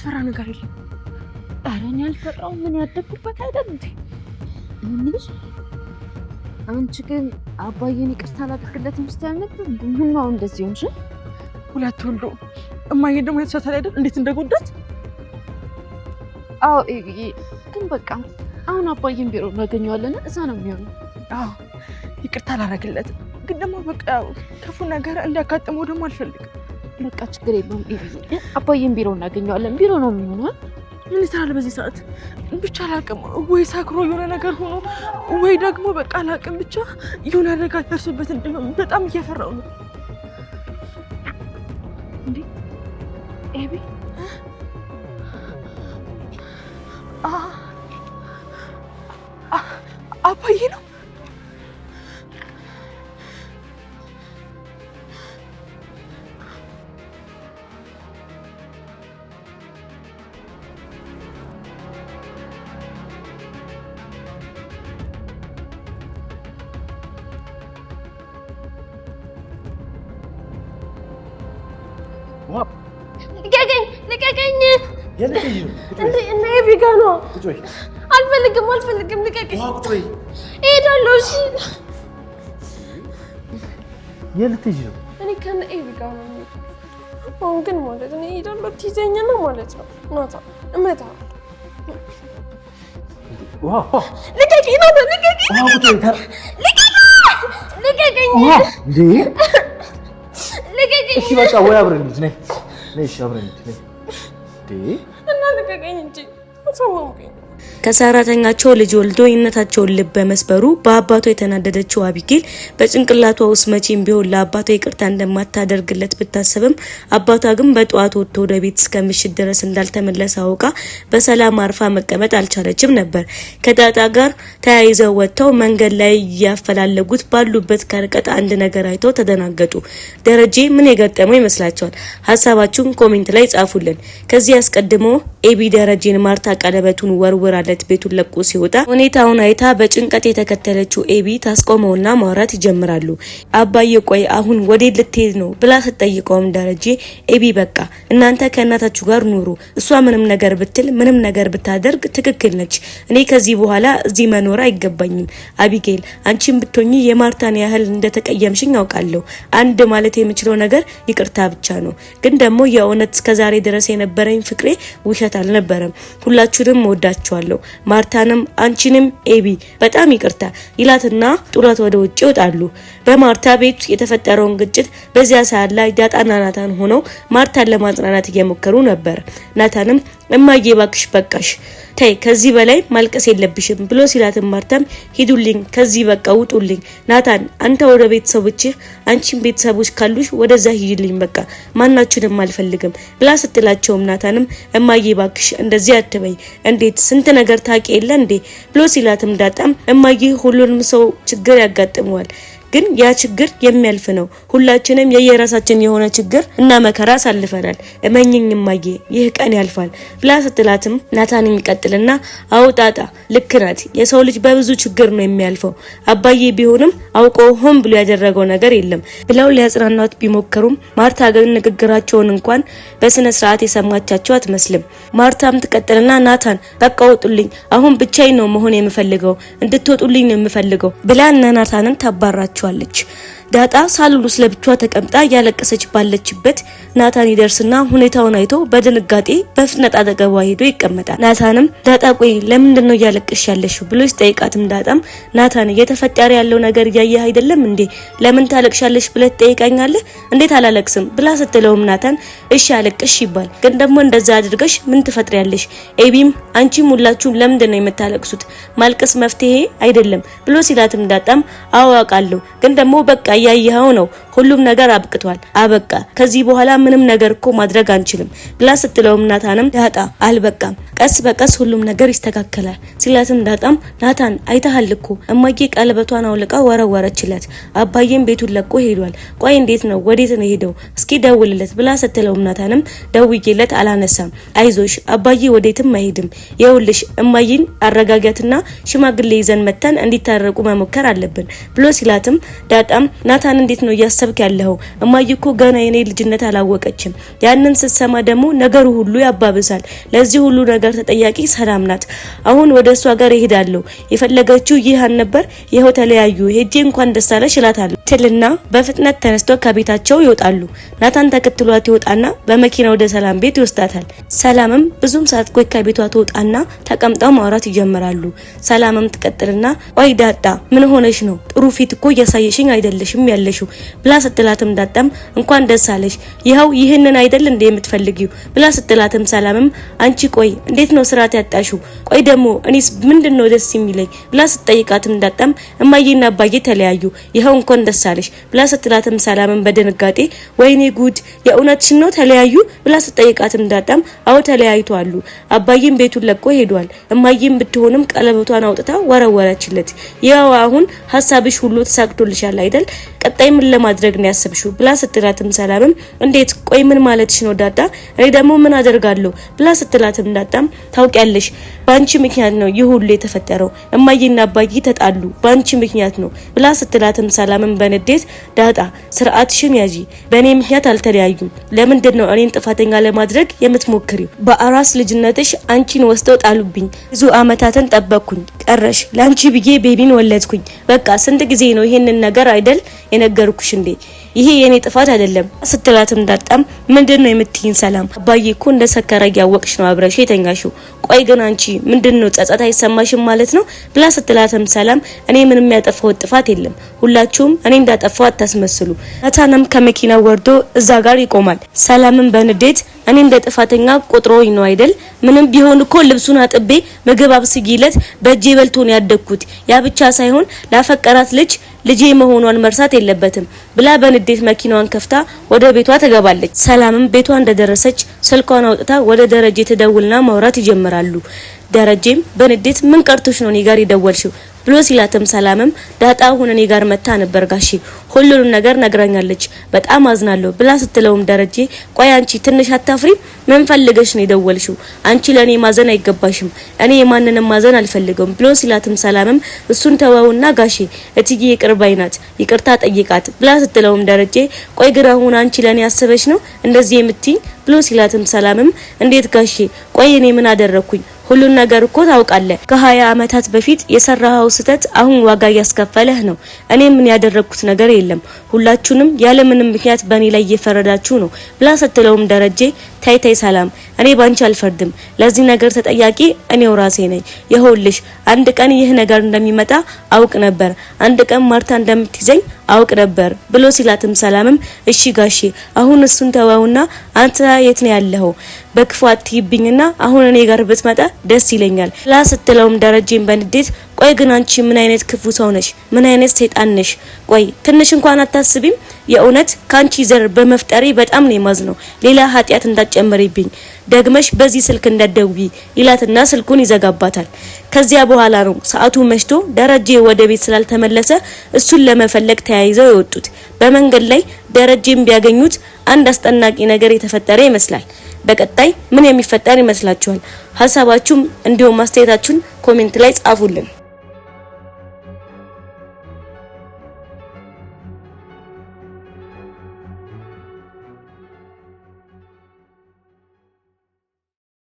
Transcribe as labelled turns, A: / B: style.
A: የሚያስፈራ ነገር የለም።
B: ኧረ እኔ አልፈራሁም። ምን ያደግኩበት አይደል እንዴ? እንዴ አንቺ ግን አባዬን ይቅርታ አላደርግለትም ስትይ ነበር። ምን ነው እንደዚህ ሆንሽ?
A: ሁለት ወልዶ እማዬ ደግሞ የተሳሳለ አይደል እንዴት እንደጎዳት።
B: አዎ ግን በቃ አሁን አባዬን ቢሮ እናገኘዋለን። እዛ ነው የሚሆነው።
A: አዎ ይቅርታ አላደርግለትም፣ ግን ደግሞ በቃ ክፉ ነገር እንዲያጋጥመው ደግሞ አልፈልግም።
B: በቃ ችግር የለውም። አባዬን ቢሮ እናገኘዋለን። ቢሮ ነው የሚሆነው።
A: ምን ይሰራል በዚህ ሰዓት? ብቻ አላውቅም፣ ወይ ሳክሮ የሆነ ነገር ሆኖ ወይ ደግሞ በቃ አላውቅም፣ ብቻ የሆነ አደጋ ደርሶበት እንደሆነ በጣም እየፈራው ነው።
B: እንዴ ኤቢ
A: አባዬ ነው?
C: ልቀቀኝ! እና ኤቢ ጋ ነው። አልፈልግም፣ ልቀቀኝ! እሄዳለሁ። እሺ
D: የት ልትሄጂ ነው?
C: እኔ ከእነ ኤቢ ጋ ነው የምሄደው። አሁን ግን ማለት ነው እሄዳለሁ። ትይዘኝና ማለት ነው ናታ እመታለሁ። ልቀቀኝ! ናታ ልቀቀኝ!
D: እሺ በቃ ወይ አብረን እንሂድ። ነይ እሺ አብረን እንሂድ።
C: እና ልቀቀኝ እንጂ አሳመምከኝ።
E: ከሰራተኛቸው ልጅ ወልዶ የእናታቸውን ልብ በመስበሩ በአባቷ የተናደደችው አቢጌል በጭንቅላቷ ውስጥ መቼም ቢሆን ለአባቷ ይቅርታ እንደማታደርግለት ብታስብም አባቷ ግን በጠዋት ወጥቶ ወደ ቤት እስከ ምሽት ድረስ እንዳልተመለሰ አውቃ በሰላም አርፋ መቀመጥ አልቻለችም ነበር። ከዳጣ ጋር ተያይዘው ወጥተው መንገድ ላይ ያፈላለጉት ባሉበት ከርቀት አንድ ነገር አይተው ተደናገጡ። ደረጀ ምን የገጠመው ይመስላችኋል? ሀሳባችሁን ኮሜንት ላይ ጻፉልን። ከዚህ አስቀድሞ ኤቢ ደረጀን ማርታ ቀለበቱን ወርውራለት ቤቱን ለቆ ሲወጣ ሁኔታውን አይታ በጭንቀት የተከተለችው ኤቢ ታስቆመውና ማውራት ይጀምራሉ። አባዬ ቆይ አሁን ወዴት ልትሄድ ነው ብላ ስትጠይቀውም ደረጀ ኤቢ በቃ እናንተ ከእናታችሁ ጋር ኑሩ፣ እሷ ምንም ነገር ብትል ምንም ነገር ብታደርግ ትክክል ነች። እኔ ከዚህ በኋላ እዚህ መኖር አይገባኝም። አቢጌል አንቺም ብትሆኚ የማርታን ያህል እንደተቀየምሽኝ አውቃለሁ። አንድ ማለት የምችለው ነገር ይቅርታ ብቻ ነው። ግን ደግሞ የእውነት እስከዛሬ ድረስ የነበረኝ ፍቅሬ ውሸት አልነበረም። ሁላችሁንም ወዳችኋለሁ። ማርታንም አንቺንም ኤቢ በጣም ይቅርታ ይላትና ጥሏት ወደ ውጭ ይወጣሉ። በማርታ ቤት የተፈጠረውን ግጭት በዚያ ሰዓት ላይ ዳጣና ናታን ሆነው ማርታን ለማጽናናት እየሞከሩ ነበር። ናታንም እማዬ ባክሽ በቃሽ ተይ ከዚህ በላይ ማልቀስ የለብሽም ብሎ ሲላትም ማርታም ሂዱልኝ ከዚህ በቃ ውጡልኝ፣ ናታን አንተ ወደ ቤተሰቦችህ አንቺም ቤተሰቦች ካሉሽ ወደዛ ሂጂልኝ፣ በቃ ማናችሁንም አልፈልግም ብላ ስትላቸውም ናታንም እማዬ ባክሽ እንደዚህ አትበይ፣ እንዴት ስንት ነገር ታውቂ የለ እንዴ ብሎ ሲላትም ዳጣም እማዬ ሁሉንም ሰው ችግር ያጋጥመዋል፣ ግን ያ ችግር የሚያልፍ ነው። ሁላችንም የየራሳችን የሆነ ችግር እና መከራ አሳልፈናል። እመኝኝ እማዬ ይህ ቀን ያልፋል ብላ ስትላትም ናታን ይቀጥልና አውጣጣ ልክ ናት፣ የሰው ልጅ በብዙ ችግር ነው የሚያልፈው። አባዬ ቢሆንም አውቆ ሆን ብሎ ያደረገው ነገር የለም ብለው ሊያጽናኗት ቢሞከሩም ማርታ ግን ንግግራቸውን እንኳን በስነ ስርዓት የሰማቻቸው አትመስልም። ማርታም ትቀጥልና ናታን በቃ ውጡልኝ፣ አሁን ብቻዬን ነው መሆን የምፈልገው፣ እንድትወጡልኝ ነው የምፈልገው ብላ ናታንን ታባራቸው ቻለች። ዳጣ ሳሎን ውስጥ ለብቻዋ ተቀምጣ ያለቀሰች ባለችበት ናታን ይደርስና ሁኔታውን አይቶ በድንጋጤ በፍጥነት አጠገቧ ሄዶ ይቀመጣል። ናታንም ዳጣ ቆይ ለምንድነው ያለቀሽ ያለሽው ብሎ ሲጠይቃትም ዳጣም ናታን እየተፈጠረ ያለው ነገር ያየህ አይደለም እንዴ ለምን ታለቅሻለሽ ብለህ ትጠይቃኛለህ እንዴት አላለቅስም ብላ ስትለውም ናታን እሺ አለቅሽ ይባል ግን ደግሞ እንደዛ አድርገሽ ምን ትፈጥሪያለሽ ኤቢም አንቺም ሁላችሁም ለምንድነው የምታለቅሱት ማልቀስ መፍትሄ አይደለም ብሎ ሲላትም ዳጣም አዋቃለሁ ግን ደግሞ በቃ ያያየው ነው ሁሉም ነገር አብቅቷል አበቃ ከዚህ በኋላ ምንም ነገር እኮ ማድረግ አንችልም ብላ ስትለውም ናታንም ዳጣ አልበቃም ቀስ በቀስ ሁሉም ነገር ይስተካከላል ሲላትም ዳጣም ናታን አይተሃል እኮ እማዬ ቀለበቷን አውልቃ ወረወረችለት አባዬም ቤቱን ለቆ ሄዷል ቆይ እንዴት ነው ወዴት ነው ሄደው እስኪ ደውልለት ብላ ስትለውም ናታንም ደውዬለት አላነሳም አይዞሽ አባዬ ወዴትም አይሄድም ይኸውልሽ እማዬን አረጋጋትና ሽማግሌ ይዘን መተን እንዲታረቁ መሞከር አለብን ብሎ ሲላትም ዳጣም ናታን እንዴት ነው እያሰብክ ያለው? እማዬ እኮ ገና የኔ ልጅነት አላወቀችም። ያንን ስትሰማ ደግሞ ነገሩ ሁሉ ያባብሳል። ለዚህ ሁሉ ነገር ተጠያቂ ሰላም ናት። አሁን ወደ እሷ ጋር እሄዳለሁ። የፈለገችው ይህ አልነበር? ይሄው ተለያዩ። ሄጄ እንኳን ደስ አለሽ እላታለሁ ትልና በፍጥነት ተነስቶ ከቤታቸው ይወጣሉ። ናታን ተከትሏት ይወጣና በመኪና ወደ ሰላም ቤት ይወስዳታል። ሰላምም ብዙም ሳትቆይ ከቤቷ ትወጣና ተቀምጠው ማውራት ይጀምራሉ። ሰላምም ትቀጥልና ወይ ዳጣ ምን ሆነሽ ነው? ጥሩ ፊት እኮ እያሳየሽኝ አይደለሽም ያለሽው ብላ ስትላትም ዳጣም እንኳን ደስ አለሽ ይሄው ይህንን አይደል እንደ የምትፈልጊው ብላ ስትላትም ሰላምም አንቺ ቆይ እንዴት ነው ስርዓት ያጣሽው? ቆይ ደግሞ እኔስ ምንድነው ደስ የሚለኝ ብላ ስትጠይቃትም ዳጣም እማዬና አባዬ ተለያዩ ይሄው እንኳን ደስ አለሽ ብላ ስትላትም ሰላምም በድንጋጤ ወይኔ ጉድ የእውነትሽ ነው ተለያዩ ብላ ስትጠይቃትም ዳጣም አዎ ተለያይቷሉ። አባዬም ቤቱን ለቆ ሄዷል። እማዬም ብትሆንም ቀለበቷን አውጥታ ወረወረችለት። ያው አሁን ሐሳብሽ ሁሉ ተሳክቶልሻል አይደል? ቀጣይ ምን ለማድረግ ነው ያሰብሽው ብላ ስትላትም ሰላምም እንዴት ቆይ ምን ማለትሽ ነው ዳጣ? እኔ ደግሞ ምን አደርጋለሁ ብላ ስትላትም ዳጣም ታውቂያለሽ ባንቺ ምክንያት ነው ይህ ሁሉ የተፈጠረው። እማዬና አባዬ ተጣሉ ባንቺ ምክንያት ነው ብላ ስትላትም ሰላምም በንዴት ዳጣ ስርዓትሽን ያዢ፣ በእኔ ምክንያት አልተለያዩም። ለምንድን ነው እኔን ጥፋተኛ ለማድረግ የምትሞክሪው? በአራስ ልጅነትሽ አንቺን ወስደው ጣሉብኝ። ብዙ አመታትን ጠበቅኩኝ ቀረሽ። ላንቺ ብዬ ቤቢን ወለድኩኝ። በቃ ስንት ጊዜ ነው ይሄንን ነገር አይደል የነገርኩሽ እንዴ? ይሄ የኔ ጥፋት አይደለም ስትላትም ዳጣም ምንድነው የምትይኝ ሰላም? አባዬ እኮ እንደሰከረ ያወቅሽ ነው አብረሽ የተኛሽው። ቆይ ግን አንቺ ምንድነው ጸጸት አይሰማሽም ማለት ነው ብላ ስትላትም ሰላም እኔ ምንም ያጠፋው ጥፋት የለም፣ ሁላችሁም እኔ እንዳጠፋው አታስመስሉ። ናታንም ከመኪናው ወርዶ እዛ ጋር ይቆማል። ሰላምም በንዴት እኔ እንደ ጥፋተኛ ቆጥሮኝ ነው አይደል? ምንም ቢሆን እኮ ልብሱን አጥቤ ምግብ አብስጊለት በእጄ በልቶ ነው ያደግኩት። ያ ብቻ ሳይሆን ላፈቀራት ልጄ መሆኗን መርሳት የለበትም ብላ በንዴት መኪናዋን ከፍታ ወደ ቤቷ ትገባለች። ሰላምም ቤቷ እንደደረሰች ስልኳን አውጥታ ወደ ደረጀ ትደውልና ማውራት ይጀምራሉ። ደረጀም በንዴት ምን ቀርቶሽ ነው እኔ ጋር የደወልሽው ብሎ ሲላትም ሰላምም ዳጣ አሁን እኔ ጋር መታ ነበር ጋሺ ሁሉንም ነገር ነግራኛለች በጣም አዝናለሁ ብላ ስትለውም ደረጀ ቆይ አንቺ ትንሽ አታፍሪም? ምን ፈልገሽ ነው የደወልሽው? አንቺ ለኔ ማዘን አይገባሽም፣ እኔ የማንንም ማዘን አልፈልገውም ብሎ ሲላትም ሰላምም እሱን ተወውና ጋሺ እትዬ ይቅርባይ ናት ይቅርታ ጠይቃት ብላ ስትለውም ደረጀ ቆይ ግን አሁን አንቺ ለኔ አስበሽ ነው እንደዚህ የምትይኝ ብሎ ሲላትም ሰላምም እንዴት ጋሺ ቆይ እኔ ምን አደረኩኝ? ሁሉን ነገር እኮ ታውቃለህ። ከ20 አመታት በፊት የሰራኸው ስህተት አሁን ዋጋ ያስከፈለህ ነው። እኔ ምን ያደረኩት ነገር የለም። ሁላችሁንም ያለ ምንም ምክንያት በእኔ ላይ እየፈረዳችሁ ነው ብላ ስትለውም ደረጀ ታይታይ ሰላም እኔ ባንቺ አልፈርድም። ለዚህ ነገር ተጠያቂ እኔው ራሴ ነኝ። ይኸውልሽ አንድ ቀን ይህ ነገር እንደሚመጣ አውቅ ነበር። አንድ ቀን ማርታ እንደምትይዘኝ አውቅ ነበር ብሎ ሲላትም ሰላምም እሺ ጋሺ አሁን እሱን ተወውና አንተ የት ነው ያለኸው? በክፉ አትይብኝና አሁን እኔ ጋር ብትመጣ ደስ ይለኛል ብላ ስትለውም ደረጀን በንዴት ቆይ ግን አንቺ ምን አይነት ክፉ ሰው ነሽ? ምን አይነት ሰይጣን ነሽ? ቆይ ትንሽ እንኳን አታስቢም? የእውነት ካንቺ ዘር በመፍጠሬ በጣም ነው የማዝነው። ሌላ ኃጢያት እንዳትጨምሪብኝ ደግመሽ በዚህ ስልክ እንዳትደውይ ይላትና ስልኩን ይዘጋባታል። ከዚያ በኋላ ነው ሰዓቱ መሽቶ ደረጀ ወደ ቤት ስላልተመለሰ እሱን ለመፈለግ ተያይዘው የወጡት። በመንገድ ላይ ደረጀን ቢያገኙት አንድ አስጠናቂ ነገር የተፈጠረ ይመስላል። በቀጣይ ምን የሚፈጠር ይመስላችኋል? ሐሳባችሁም እንዲሁም አስተያየታችሁን ኮሜንት ላይ ጻፉልን።